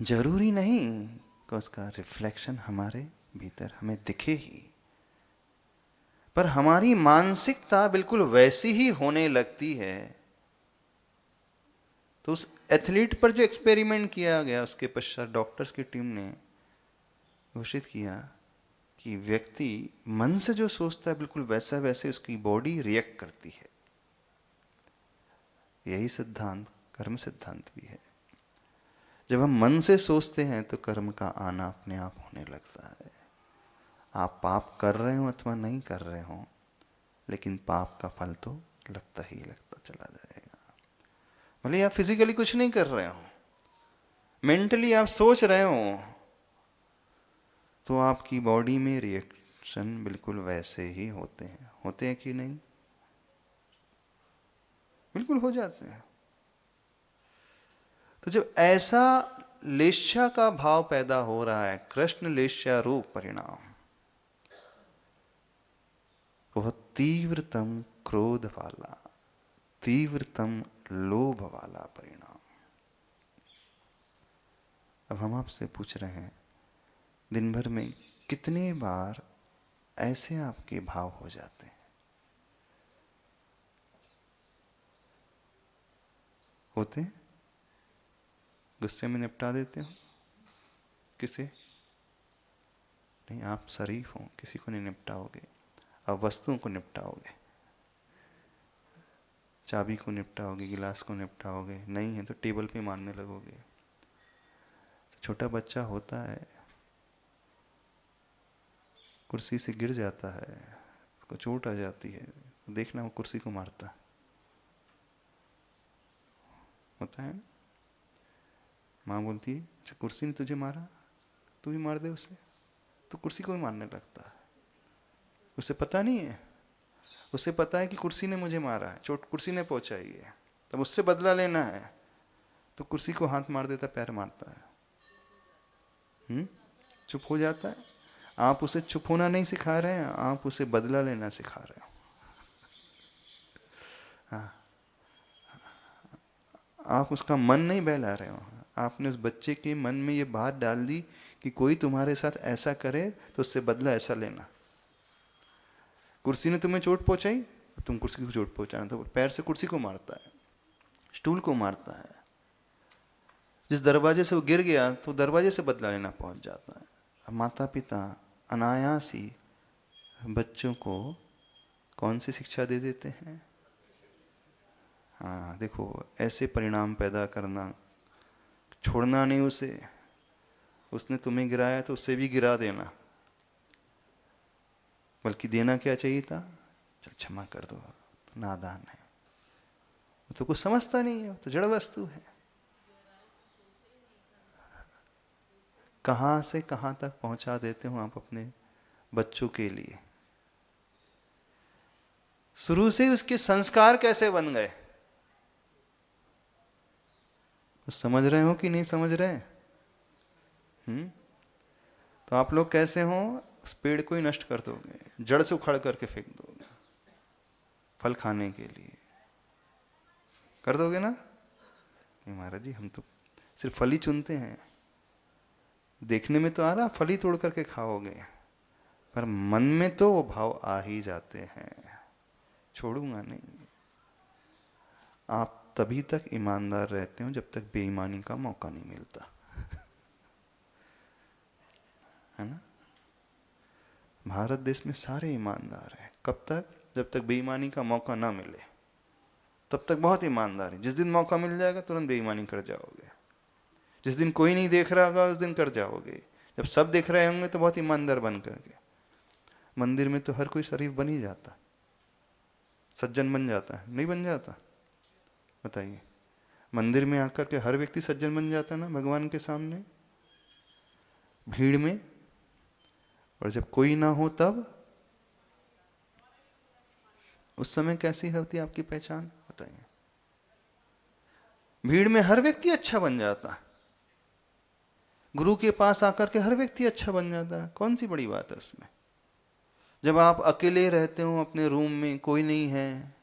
जरूरी नहीं कि उसका रिफ्लेक्शन हमारे भीतर हमें दिखे ही, पर हमारी मानसिकता बिल्कुल वैसी ही होने लगती है। तो उस एथलीट पर जो एक्सपेरिमेंट किया गया, उसके पश्चात डॉक्टर्स की टीम ने घोषित किया कि व्यक्ति मन से जो सोचता है बिल्कुल वैसा वैसे उसकी बॉडी रिएक्ट करती है। यही सिद्धांत कर्म सिद्धांत भी है। जब हम मन से सोचते हैं तो कर्म का आना अपने आप होने लगता है। आप पाप कर रहे हो अथवा नहीं कर रहे हो, लेकिन पाप का फल तो लगता ही लगता चला जाएगा। भले आप फिजिकली कुछ नहीं कर रहे हो, मेंटली आप सोच रहे हो, तो आपकी बॉडी में रिएक्शन बिल्कुल वैसे ही होते हैं कि नहीं? बिल्कुल हो जाते हैं। तो जब ऐसा लेश्या का भाव पैदा हो रहा है, कृष्ण लेश्या रूप परिणाम, वह तीव्रतम क्रोध वाला, तीव्रतम लोभ वाला परिणाम। अब हम आपसे पूछ रहे हैं, दिन भर में कितने बार ऐसे आपके भाव हो जाते हैं? होते हैं? गुस्से में निपटा देते हो किसे? नहीं, आप शरीफ हो, किसी को नहीं निपटाओगे। अब वस्तुओं को निपटाओगे, चाबी को निपटाओगे, गिलास को निपटाओगे, नहीं है तो टेबल पे मारने लगोगे। छोटा बच्चा होता है, कुर्सी से गिर जाता है, उसको चोट आ जाती है, देखना वो कुर्सी को मारता होता है। माँ बोलती है अच्छा कुर्सी ने तुझे मारा, तू भी मार दे उसे, तो कुर्सी को भी मारने लगता है। उसे पता नहीं है, उसे पता है कि कुर्सी ने मुझे मारा है, चोट कुर्सी ने पहुंचाई है, तब उससे बदला लेना है, तो कुर्सी को हाथ मार देता, पैर मारता है। चुप हो जाता है। आप उसे चुप होना नहीं सिखा रहे हैं, आप उसे बदला लेना सिखा रहे हो। हाँ, आप उसका मन नहीं बहला रहे हो, आपने उस बच्चे के मन में ये बात डाल दी कि कोई तुम्हारे साथ ऐसा करे तो उससे बदला ऐसा लेना। कुर्सी ने तुम्हें चोट पहुंचाई, तुम कुर्सी को चोट पहुंचाना, तो पैर से कुर्सी को मारता है, स्टूल को मारता है। जिस दरवाजे से वो गिर गया तो दरवाजे से बदला लेना पहुंच जाता है। अब माता पिता अनायास ही बच्चों को कौन सी शिक्षा दे देते हैं? हाँ देखो, ऐसे परिणाम पैदा करना, छोड़ना नहीं उसे, उसने तुम्हें गिराया तो उससे भी गिरा देना, बल्कि देना क्या चाहिए था, चल क्षमा कर दो, तो नादान है, वो तो कुछ समझता नहीं है, वो तो जड़ वस्तु है। कहाँ से कहाँ तक पहुंचा देते हो आप अपने बच्चों के लिए। शुरू से उसके संस्कार कैसे बन गए, समझ रहे हो कि नहीं समझ रहे? तो आप लोग कैसे हो, उस पेड़ को ही नष्ट कर दोगे, जड़ से उखाड़ करके फेंक दोगे फल खाने के लिए, कर दोगे ना? नहीं महाराज जी, हम तो सिर्फ फल ही चुनते हैं, देखने में तो आ रहा फल ही तोड़ करके खाओगे, पर मन में तो वो भाव आ ही जाते हैं, छोड़ूंगा नहीं। आप तभी तक ईमानदार रहते हो जब तक बेईमानी का मौका नहीं मिलता, है ना? भारत देश में सारे ईमानदार हैं। कब तक? जब तक बेईमानी का मौका ना मिले, तब तक बहुत ईमानदार है। जिस दिन मौका मिल जाएगा तुरंत बेईमानी कर जाओगे, जिस दिन कोई नहीं देख रहा होगा उस दिन कर जाओगे, जब सब देख रहे होंगे तो बहुत ईमानदार बन करके। मंदिर में तो हर कोई शरीफ बन ही जाता, सज्जन बन जाता है, नहीं बन जाता? बताइए, मंदिर में आकर के हर व्यक्ति सज्जन बन जाता है ना भगवान के सामने, भीड़ में? और जब कोई ना हो तब, उस समय कैसी होती है आपकी पहचान, बताइए? भीड़ में हर व्यक्ति अच्छा बन जाता, गुरु के पास आकर के हर व्यक्ति अच्छा बन जाता है, कौन सी बड़ी बात है उसमें? जब आप अकेले रहते हो अपने रूम में, कोई नहीं है,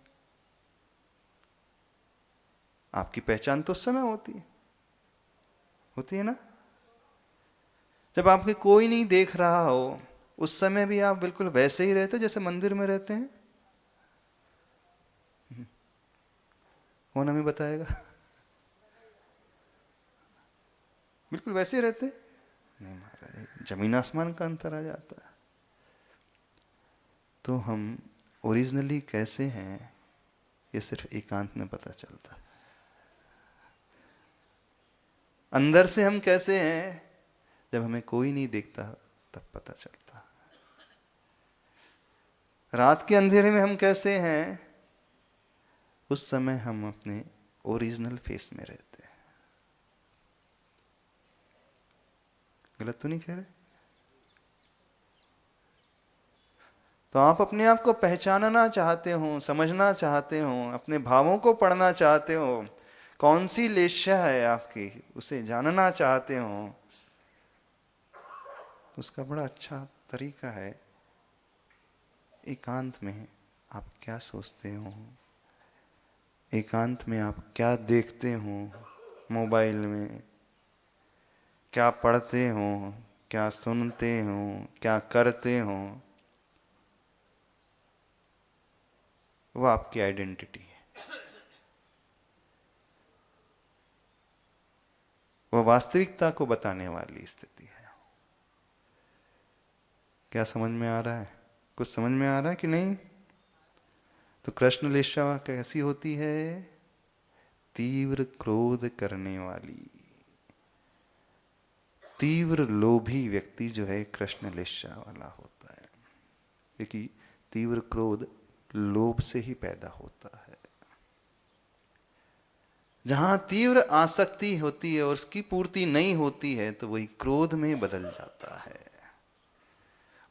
आपकी पहचान तो उस समय होती है ना? जब आपके कोई नहीं देख रहा हो उस समय भी आप बिल्कुल वैसे ही रहते हो जैसे मंदिर में रहते हैं। कौन हमें बताएगा? बिल्कुल वैसे ही रहते नहीं महाराज, जमीन आसमान का अंतर आ जाता है। तो हम ओरिजिनली कैसे हैं ये सिर्फ एकांत में पता चलता है। अंदर से हम कैसे हैं जब हमें कोई नहीं देखता तब पता चलता। रात के अंधेरे में हम कैसे हैं, उस समय हम अपने ओरिजिनल फेस में रहते हैं। गलत तो नहीं कह रहे? तो आप अपने आप को पहचानना चाहते हो, समझना चाहते हो, अपने भावों को पढ़ना चाहते हो, कौन सी लेशा है आपकी उसे जानना चाहते हो, उसका बड़ा अच्छा तरीका है एकांत में आप क्या सोचते हो, एकांत में आप क्या देखते हो, मोबाइल में क्या पढ़ते हो, क्या सुनते हो, क्या करते हो, वो आपकी आइडेंटिटी है। वो वास्तविकता को बताने वाली स्थिति है। क्या समझ में आ रहा है? कुछ समझ में आ रहा है कि नहीं? तो कृष्ण लेशा कैसी होती है? तीव्र क्रोध करने वाली, तीव्र लोभी व्यक्ति जो है कृष्ण लेशा वाला होता है। क्योंकि तीव्र क्रोध लोभ से ही पैदा होता है। जहां तीव्र आसक्ति होती है और उसकी पूर्ति नहीं होती है तो वही क्रोध में बदल जाता है।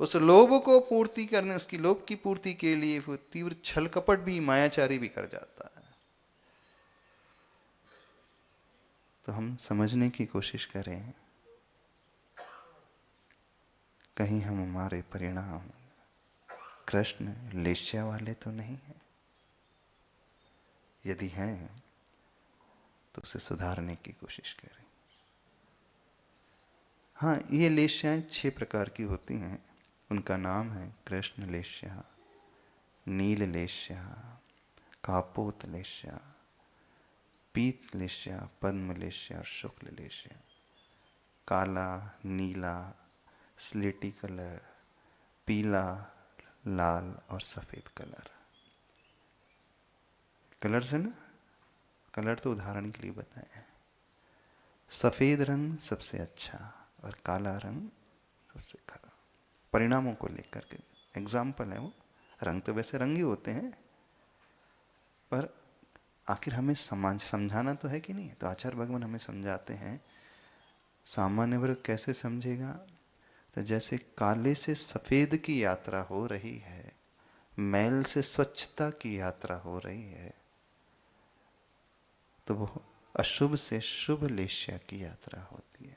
उस लोभ को पूर्ति करने, उसकी लोभ की पूर्ति के लिए वो तीव्र छल कपट भी, मायाचारी भी कर जाता है। तो हम समझने की कोशिश करें, कहीं हम हमारे परिणाम कृष्ण लेश्या वाले तो नहीं है। यदि हैं तो उसे सुधारने की कोशिश करें। हाँ, ये लेश्याएं 6 प्रकार की होती हैं। उनका नाम है कृष्ण लेश्या, नील लेश्या, कापोत लेश्या, पीत लेश्या, पद्म लेश्या और शुक्ल लेश्या। काला, नीला, स्लेटी कलर, पीला, लाल और सफेद कलर। कलर से ना, कलर तो उदाहरण के लिए बताए। सफेद रंग सबसे अच्छा और काला रंग सबसे खराब, परिणामों को लेकर के एग्जाम्पल है वो। रंग तो वैसे रंग ही होते हैं, पर आखिर हमें समझाना तो है कि नहीं। तो आचार्य भगवान हमें समझाते हैं, सामान्य वर्ग कैसे समझेगा। तो जैसे काले से सफेद की यात्रा हो रही है, मैल से स्वच्छता की यात्रा हो रही है, तो वो अशुभ से शुभ लेश्या की यात्रा होती है।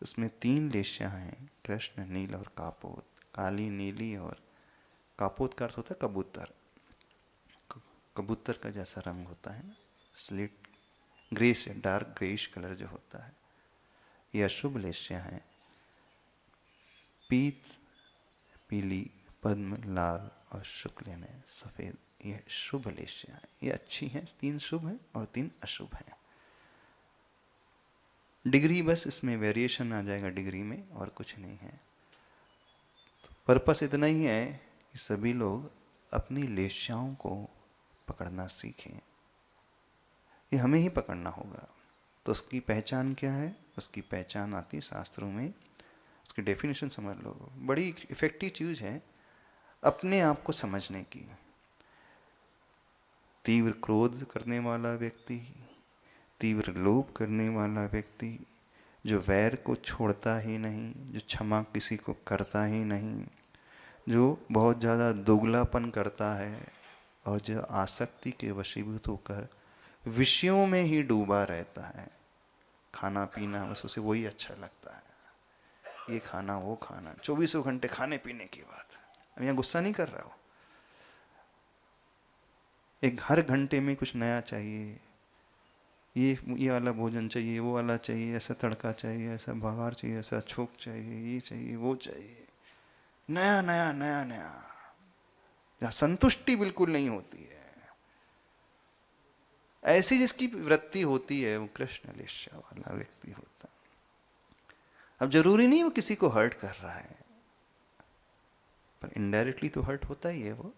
उसमें 3 लेश्या हैं, कृष्ण, नील और कापोत। काली, नीली और कापोत का अर्थ होता है कबूतर। कबूतर का जैसा रंग होता है ना, स्लेट ग्रे से डार्क ग्रेइश कलर जो होता है, ये अशुभ लेश्या हैं। पीत पीली, पद्म लाल और शुक्ल यानी सफेद, ये शुभ लेश्या हैं। ये अच्छी हैं, 3 शुभ हैं और 3 अशुभ हैं। डिग्री बस इसमें वेरिएशन आ जाएगा डिग्री में, और कुछ नहीं है। पर्पस इतना ही है कि सभी लोग अपनी लेश्याओं को पकड़ना सीखें। ये हमें ही पकड़ना होगा। तो उसकी पहचान क्या है? उसकी पहचान आती है शास्त्रों में, उसकी डेफिनेशन समझ लो। बड़ी इफेक्टिव चीज़ है अपने आप को समझने की। तीव्र क्रोध करने वाला व्यक्ति, तीव्र लोभ करने वाला व्यक्ति, जो वैर को छोड़ता ही नहीं, जो क्षमा किसी को करता ही नहीं, जो बहुत ज़्यादा दोगलापन करता है, और जो आसक्ति के वशीभूत होकर विषयों में ही डूबा रहता है। खाना पीना बस उसे वही अच्छा लगता है, ये खाना वो खाना, 24 घंटे खाने पीने की बात। अब यहाँ गुस्सा नहीं कर रहा हो, एक हर घंटे में कुछ नया चाहिए, ये वाला भोजन चाहिए, वो वाला चाहिए, ऐसा तड़का चाहिए, ऐसा बघार चाहिए, ऐसा छोक चाहिए, ये चाहिए, वो चाहिए, नया नया नया नया, जहाँ संतुष्टि बिल्कुल नहीं होती है। ऐसी जिसकी वृत्ति होती है वो कृष्ण लेश्या वाला व्यक्ति होता है। अब जरूरी नहीं वो किसी को हर्ट कर रहा है, पर इनडायरेक्टली तो हर्ट होता ही है वो,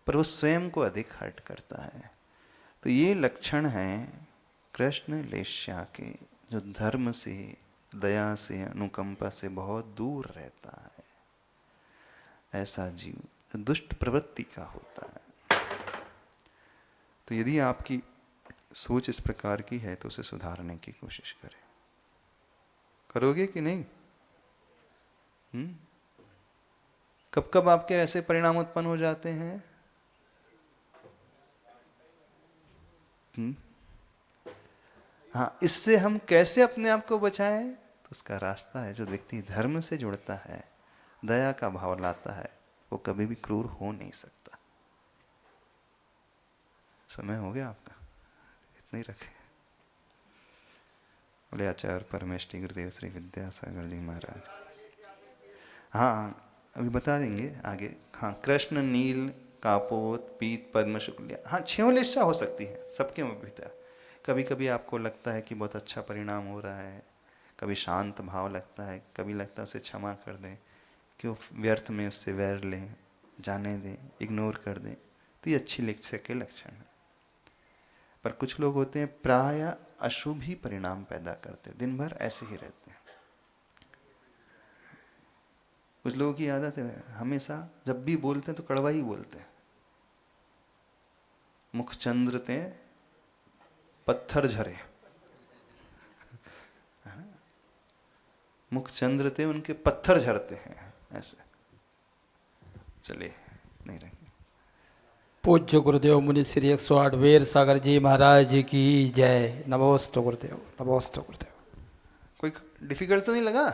पर वो स्वयं को अधिक हर्ट करता है। तो ये लक्षण हैं कृष्ण लेश्या के, जो धर्म से, दया से, अनुकंपा से बहुत दूर रहता है। ऐसा जीव जो दुष्ट प्रवृत्ति का होता है। तो यदि आपकी सोच इस प्रकार की है तो उसे सुधारने की कोशिश करें। करोगे कि नहीं? कब कब आपके ऐसे परिणाम उत्पन्न हो जाते हैं? हाँ, इससे हम कैसे अपने आप को बचाएं? तो उसका रास्ता है, जो व्यक्ति धर्म से जुड़ता है, दया का भाव लाता है, वो कभी भी क्रूर हो नहीं सकता। समय हो गया आपका, इतना ही रखें। बोले आचार्य परमेष्टि गुरुदेव श्री विद्यासागर जी महाराज। हाँ, अभी बता देंगे आगे। हाँ, कृष्ण, नील, कापोत, पीत, पद्म, शुक्ल। हाँ, 6 लेश्या हो सकती है सबके भीतर। कभी कभी आपको लगता है कि बहुत अच्छा परिणाम हो रहा है, कभी शांत भाव लगता है, कभी लगता है उसे क्षमा कर दें, क्यों व्यर्थ में उससे वैर लें, जाने दें, इग्नोर कर दें। तो ये अच्छी लेश्या के लक्षण है। पर कुछ लोग होते हैं प्राय अशुभ ही परिणाम पैदा करते, दिन भर ऐसे ही रहते हैं। कुछ लोगों की आदत है हमेशा जब भी बोलते हैं तो कड़वा ही बोलते हैं, मुख चंद्र ते पत्थर झरे, मुख चंद्र थे उनके पत्थर झरते हैं, ऐसे। चलिए नहीं रहेंगे। पूज्य गुरुदेव मुनि श्री 108 वीर सागर जी महाराज की जय। नमोस्तु गुरुदेव, नमोस्तु गुरुदेव। कोई डिफिकल्ट तो नहीं लगा?